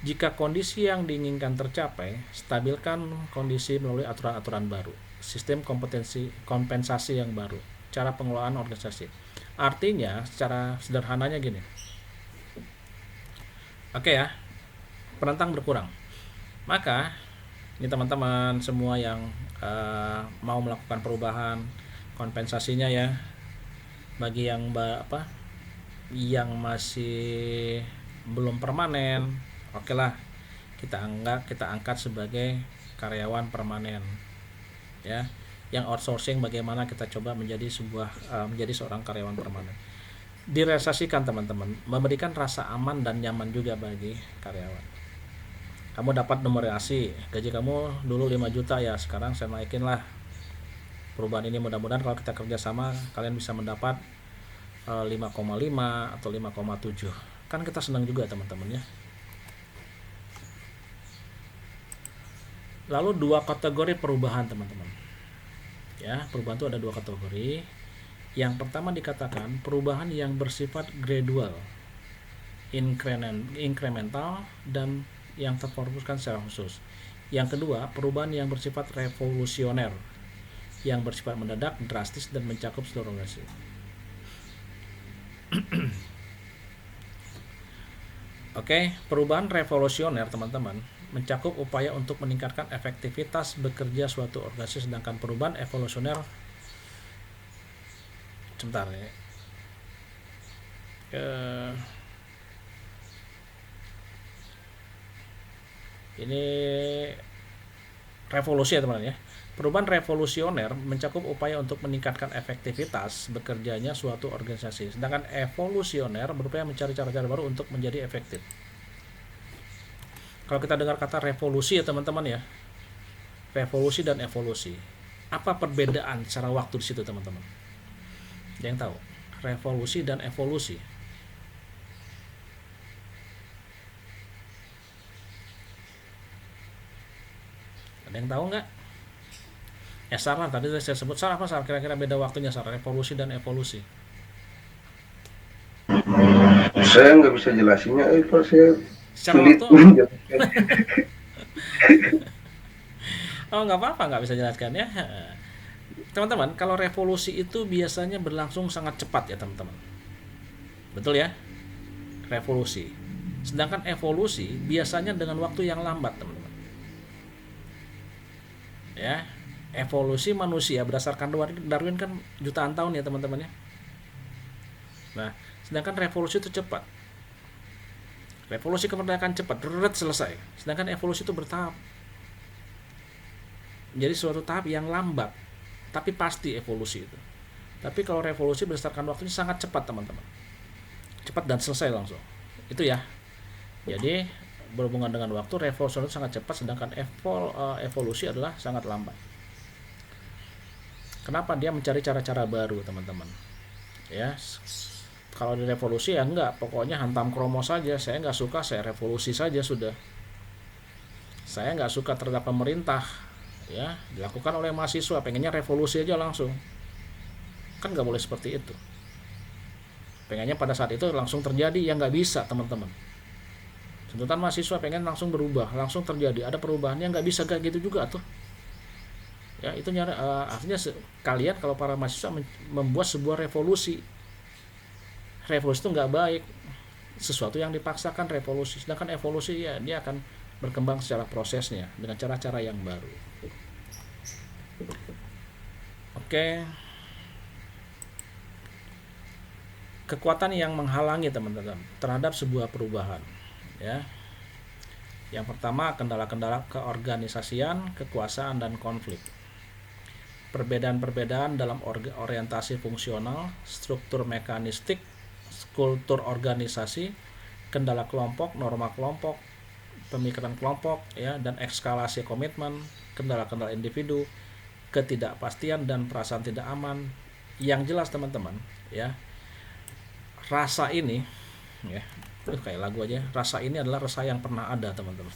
Jika kondisi yang diinginkan tercapai, stabilkan kondisi melalui aturan-aturan baru, sistem kompensasi yang baru, cara pengelolaan organisasi. Artinya, secara sederhananya gini. Oke ya, penentang berkurang. Maka, ini teman-teman semua yang mau melakukan perubahan, kompensasinya ya, bagi yang yang masih belum permanen, oke lah, kita angkat sebagai karyawan permanen ya. Yang outsourcing, bagaimana kita coba menjadi seorang karyawan permanen. Direalisasikan teman-teman, memberikan rasa aman dan nyaman juga bagi karyawan. Kamu dapat numerasi, gaji kamu dulu 5 juta ya, sekarang saya naikin lah. Perubahan ini mudah-mudahan kalau kita kerjasama, kalian bisa mendapat 5,5 atau 5,7. Kan kita senang juga teman-teman ya. Lalu 2 kategori perubahan teman-teman. Ya, perubahan itu ada 2 kategori. Yang pertama dikatakan perubahan yang bersifat gradual, incremental, dan yang terfokuskan secara khusus. Yang kedua, perubahan yang bersifat revolusioner, yang bersifat mendadak, drastis, dan mencakup seluruh organisasi. Oke, perubahan revolusioner teman-teman mencakup upaya untuk meningkatkan efektivitas bekerja suatu organisasi, sedangkan perubahan evolusioner sebentar ya. Ini revolusi ya teman-teman ya. Perubahan revolusioner mencakup upaya untuk meningkatkan efektivitas bekerjanya suatu organisasi, sedangkan evolusioner berupaya mencari cara-cara baru untuk menjadi efektif. Kalau kita dengar kata revolusi ya teman-teman ya, revolusi dan evolusi, apa perbedaan secara waktu di situ teman-teman? Ada yang tahu? Revolusi dan evolusi. Ada yang tahu nggak? Ya Sarah tadi saya sebut, Sarah apa Sarah kira-kira beda waktunya Sarah, revolusi dan evolusi? Saya nggak bisa jelasinnya, Pak. Saya Secara sulit waktu menjelaskan. Oh, nggak apa-apa, nggak bisa jelaskan ya. Teman-teman, kalau revolusi itu biasanya berlangsung sangat cepat ya teman-teman. Betul ya? Revolusi. Sedangkan evolusi biasanya dengan waktu yang lambat teman-teman. Ya, evolusi manusia berdasarkan Darwin kan jutaan tahun ya teman-teman ya. Nah, sedangkan revolusi itu cepat. Revolusi kemerdekaan cepat, selesai. Sedangkan evolusi itu bertahap. Jadi suatu tahap yang lambat, tapi pasti evolusi itu. Tapi kalau revolusi berdasarkan waktunya sangat cepat teman-teman. Cepat dan selesai langsung. Itu ya. Jadi berhubungan dengan waktu, revolusi itu sangat cepat, sedangkan evolusi adalah sangat lambat. Kenapa? Dia mencari cara-cara baru teman-teman. Ya, kalau di revolusi ya enggak, pokoknya hantam kromo saja. Saya nggak suka, saya revolusi saja sudah. Saya nggak suka terhadap pemerintah, ya dilakukan oleh mahasiswa, pengennya revolusi aja langsung. Kan nggak boleh seperti itu. Pengennya pada saat itu langsung terjadi, ya nggak bisa teman-teman. Tuntutan mahasiswa pengen langsung berubah, langsung terjadi, ada perubahannya, nggak bisa kayak gitu juga tuh. Ya itu artinya kalian kalau para mahasiswa membuat sebuah revolusi. Revolusi itu nggak baik, sesuatu yang dipaksakan revolusi. Sedangkan evolusi ya dia akan berkembang secara prosesnya dengan cara-cara yang baru. Oke. Kekuatan yang menghalangi teman-teman terhadap sebuah perubahan, ya. Yang pertama, kendala-kendala keorganisasian, kekuasaan dan konflik. Perbedaan-perbedaan dalam orientasi fungsional, struktur mekanistik, kultur organisasi, kendala kelompok, norma kelompok, pemikiran kelompok, ya, dan eskalasi komitmen, kendala-kendala individu, ketidakpastian dan perasaan tidak aman. Yang jelas teman-teman, ya, rasa ini, ya, kayak lagu aja, rasa ini adalah rasa yang pernah ada teman-teman.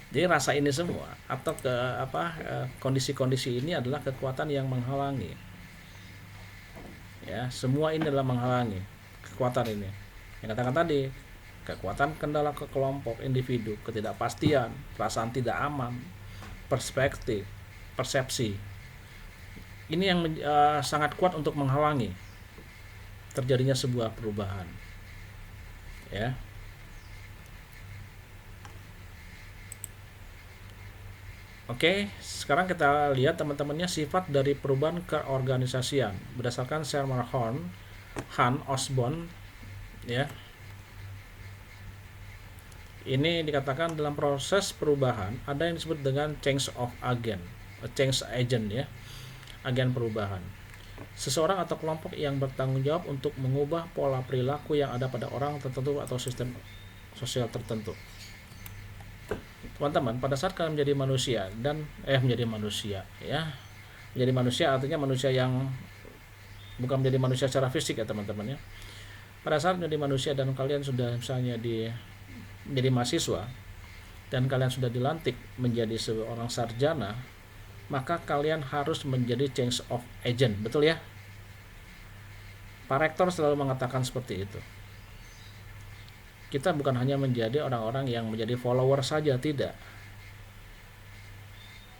Jadi rasa ini semua atau kondisi-kondisi ini adalah kekuatan yang menghalangi. Ya, semua ini adalah menghalangi kekuatan ini. Yang katakan tadi, kekuatan kendala ke kelompok, individu, ketidakpastian, perasaan tidak aman, perspektif, persepsi. Ini yang sangat kuat untuk menghalangi terjadinya sebuah perubahan. Ya. Oke, sekarang kita lihat teman-temannya sifat dari perubahan keorganisasian berdasarkan Seymour Han Osborne, ya. Ini dikatakan dalam proses perubahan ada yang disebut dengan change agent, ya, agen perubahan. Seseorang atau kelompok yang bertanggung jawab untuk mengubah pola perilaku yang ada pada orang tertentu atau sistem sosial tertentu. Teman-teman, pada saat kalian menjadi manusia menjadi manusia, ya. Menjadi manusia artinya manusia yang bukan menjadi manusia secara fisik ya teman-teman, ya. Pada saat menjadi manusia dan kalian sudah misalnya menjadi mahasiswa dan kalian sudah dilantik menjadi seorang sarjana, maka kalian harus menjadi change of agent, betul ya? Pak Rektor selalu mengatakan seperti itu. Kita bukan hanya menjadi orang-orang yang menjadi follower saja, tidak.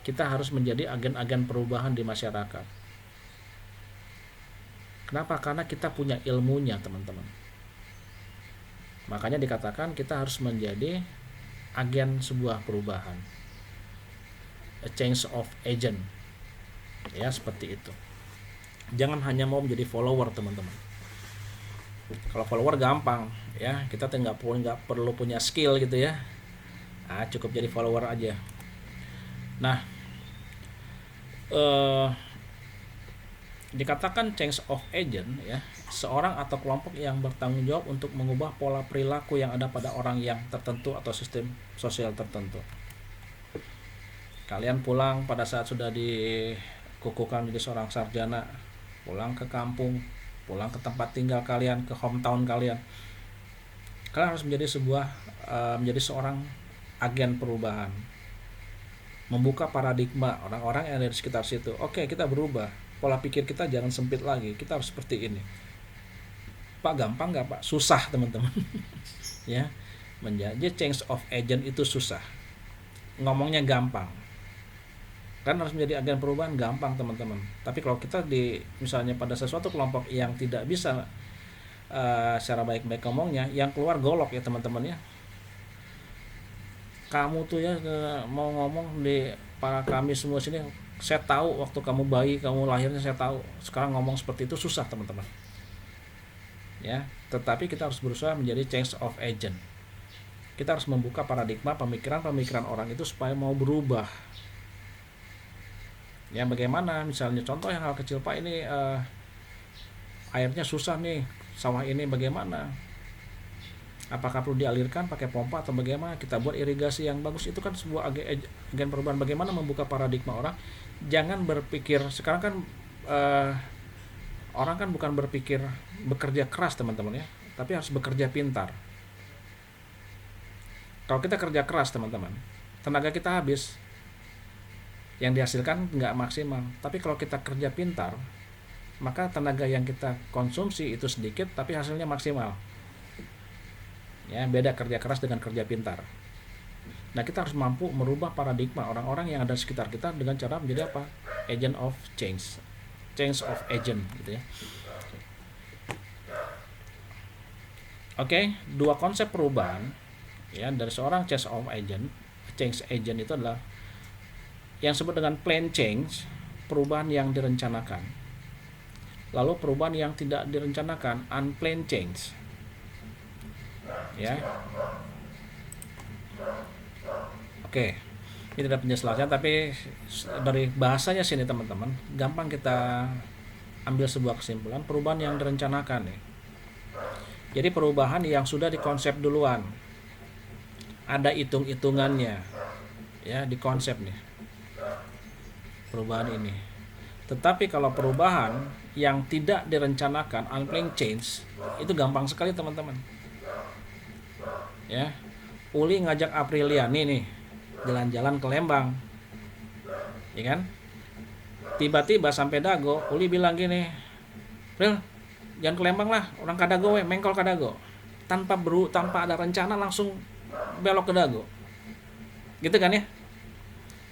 Kita harus menjadi agen-agen perubahan di masyarakat. Kenapa? Karena kita punya ilmunya, teman-teman. Makanya dikatakan kita harus menjadi agen sebuah perubahan. A change of agent. Ya, seperti itu. Jangan hanya mau menjadi follower, teman-teman. Kalau follower gampang, ya, kita nggak perlu punya skill gitu ya. Cukup jadi follower aja. Nah, dikatakan change of agent, ya, seorang atau kelompok yang bertanggung jawab untuk mengubah pola perilaku yang ada pada orang yang tertentu atau sistem sosial tertentu. Kalian pulang pada saat sudah dikukuhkan menjadi seorang sarjana, pulang ke kampung, pulang ke tempat tinggal kalian, ke hometown kalian harus menjadi seorang agen perubahan, membuka paradigma orang-orang yang ada di sekitar situ. Oke, kita berubah, pola pikir kita jangan sempit lagi, kita harus seperti ini. Pak, gampang nggak Pak? Susah teman-teman. Ya, menjadi change of agent itu susah. ngomongnya gampang. Kan harus menjadi agen perubahan gampang teman-teman. Tapi kalau kita misalnya pada sesuatu kelompok yang tidak bisa secara baik-baik ngomongnya, yang keluar golok ya teman-teman ya. Kamu tuh ya mau ngomong di para kami semua sini, saya tahu waktu kamu bayi, kamu lahirnya saya tahu. Sekarang ngomong seperti itu susah teman-teman. Ya, tetapi kita harus berusaha menjadi change of agent. Kita harus membuka paradigma pemikiran orang itu supaya mau berubah. Ya, bagaimana misalnya contoh yang hal kecil, Pak, ini airnya susah nih, sawah ini bagaimana? Apakah perlu dialirkan pakai pompa atau bagaimana? Kita buat irigasi yang bagus. Itu kan sebuah agen perubahan. Bagaimana membuka paradigma orang? Jangan berpikir sekarang kan orang kan bukan berpikir bekerja keras teman-teman ya, tapi harus bekerja pintar. Kalau kita kerja keras teman-teman, tenaga kita habis, yang dihasilkan nggak maksimal. Tapi kalau kita kerja pintar, maka tenaga yang kita konsumsi itu sedikit tapi hasilnya maksimal. Ya, beda kerja keras dengan kerja pintar. Nah, kita harus mampu merubah paradigma orang-orang yang ada di sekitar kita dengan cara menjadi apa? Agent of change. Change of agent gitu ya. Oke, dua konsep perubahan ya dari seorang change of agent. Change agent itu adalah yang disebut dengan plan change, perubahan yang direncanakan. Lalu perubahan yang tidak direncanakan, unplanned change. Ya. Oke. Ini tidak penjelasannya, tapi dari bahasanya sini teman-teman, gampang kita ambil sebuah kesimpulan perubahan yang direncanakan nih. Jadi perubahan yang sudah dikonsep duluan. Ada hitung-hitungannya. Ya, dikonsep nih. Perubahan ini. Tetapi kalau perubahan yang tidak direncanakan, unplanned change, itu gampang sekali teman-teman. Ya, Uli ngajak Apriliani nih jalan-jalan ke Lembang, ya kan? Tiba-tiba sampai Dago, Uli bilang gini, Pril, jangan ke Lembang lah, orang Kadago, mengkol Kadago, tanpa ada rencana langsung belok ke Dago, gitu kan ya?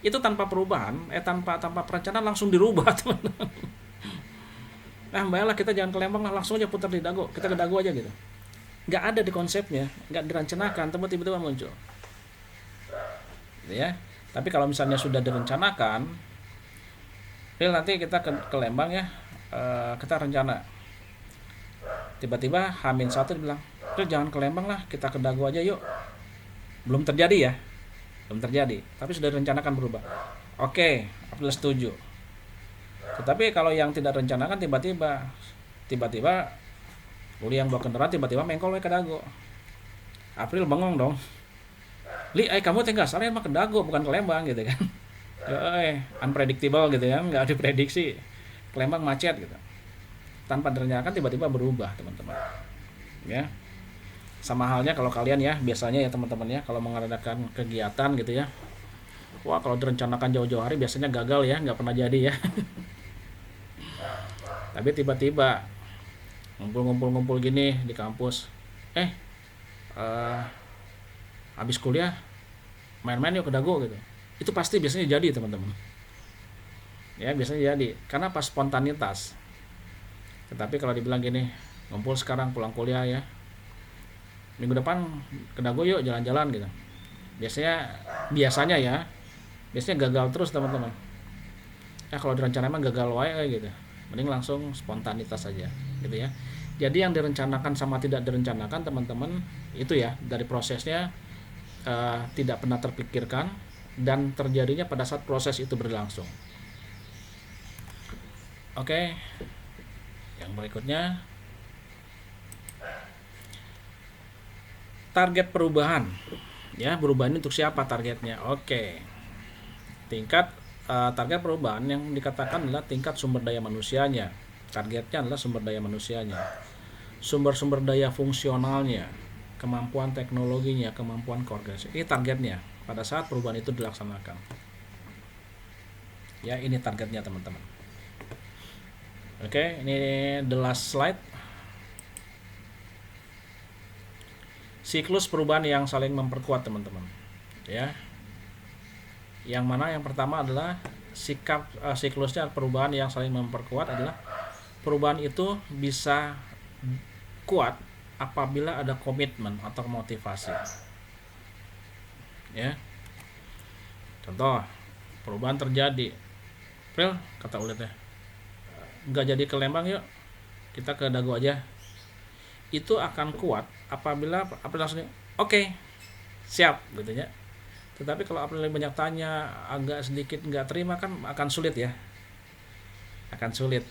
Itu tanpa perubahan, tanpa perencanaan langsung dirubah teman-teman. Nah, baiklah kita jangan ke Lembang lah, langsung aja putar di Dago, kita ke Dago aja gitu. Nggak ada di konsepnya, nggak direncanakan, tiba-tiba muncul. Ya, tapi kalau misalnya sudah direncanakan, nanti kita ke Lembang ya, kita rencana. Tiba-tiba H-1 bilang, jangan ke Lembang lah, kita ke Dago aja yuk. Belum terjadi ya, belum terjadi, tapi sudah direncanakan berubah. Oke, April setuju. Tetapi kalau yang tidak rencanakan tiba-tiba Uli yang bawa kendaraan tiba-tiba mengkol ke Dago. April bengong dong. Li, kamu tinggal salah mah ke Dago bukan ke Lembang gitu kan. Unpredictable gitu kan, nggak diprediksi. Ke Lembang macet gitu. Tanpa direncanakan tiba-tiba berubah teman-teman. Ya. Sama halnya kalau kalian ya, biasanya ya teman-teman ya, kalau mengadakan kegiatan gitu ya. Wah, kalau direncanakan jauh-jauh hari biasanya gagal ya, nggak pernah jadi ya. Tapi tiba-tiba ngumpul gini di kampus, habis kuliah main-main yuk ke Dago gitu. Itu pasti biasanya jadi teman-teman. Ya, biasanya jadi karena pas spontanitas. Tetapi kalau dibilang gini, ngumpul sekarang pulang kuliah ya, minggu depan ke Dago yuk jalan-jalan gitu, biasanya gagal terus teman-teman. Ya kalau direncanakan gagal wae gitu, mending langsung spontanitas saja gitu ya. Jadi yang direncanakan sama tidak direncanakan teman-teman itu ya dari prosesnya tidak pernah terpikirkan dan terjadinya pada saat proses itu berlangsung. Oke, yang berikutnya target perubahan. Ya, perubahan ini untuk siapa targetnya? Oke, tingkat target perubahan yang dikatakan adalah tingkat sumber daya manusianya. Targetnya adalah sumber daya manusianya, sumber-sumber daya fungsionalnya, kemampuan teknologinya, kemampuan koordinasi. Ini targetnya pada saat perubahan itu dilaksanakan. Ya, ini targetnya teman-teman. Oke, ini the last slide. Siklus perubahan yang saling memperkuat teman-teman. Ya. Yang mana yang pertama adalah sikap siklusnya perubahan yang saling memperkuat adalah perubahan itu bisa kuat apabila ada komitmen atau motivasi. Ya. Contoh, perubahan terjadi. Pril, kata Ulit ya, nggak jadi ke Lembang yuk, kita ke Dago aja. Itu akan kuat apabila April langsung oke, siap gitu ya. Tetapi kalau April banyak tanya, agak sedikit nggak terima, kan akan sulit ya, akan sulit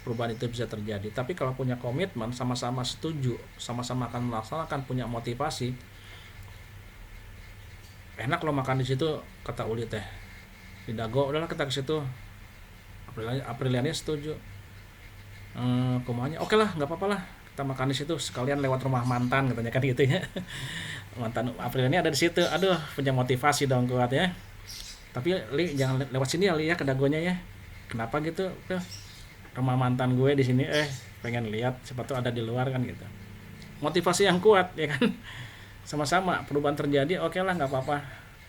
perubahan itu bisa terjadi. Tapi kalau punya komitmen, sama-sama setuju, sama-sama akan melaksanakan, punya motivasi, enak lo makan di situ, kata Ulit teh. Di Dago udahlah kita ke situ. Apriliani setuju. Kumanya oke lah, nggak apa-apa lah, kita makan di situ sekalian lewat rumah mantan, katanya kan gitu ya. Mantan Apriliani ada di situ. Aduh, punya motivasi dong kuat ya. Tapi Li jangan lewat sini ya Li ya, ke Dagonya ya. Kenapa gitu? Rumah mantan gue di sini, pengen lihat, siapa tuh ada di luar kan gitu. Motivasi yang kuat ya kan. Sama-sama perubahan terjadi, oke lah, nggak apa-apa.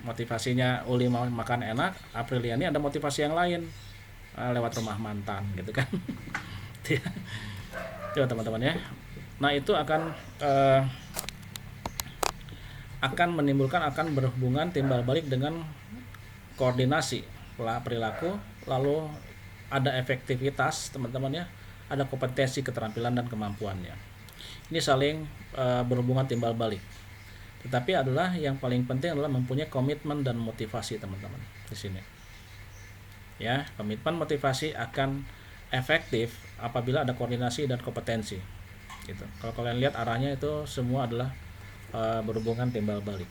Motivasinya Uli mau makan enak, Apriliani ada motivasi yang lain, lewat rumah mantan gitu kan. Coba teman-teman ya. Nah itu akan menimbulkan, akan berhubungan timbal balik dengan koordinasi perilaku, lalu ada efektivitas teman-teman ya, ada kompetensi, keterampilan dan kemampuannya. Ini saling berhubungan timbal balik. Tetapi adalah yang paling penting adalah mempunyai komitmen dan motivasi teman-teman di sini. Ya, komitmen motivasi akan efektif apabila ada koordinasi dan kompetensi. Gitu. Kalau kalian lihat arahnya itu semua adalah berhubungan timbal balik.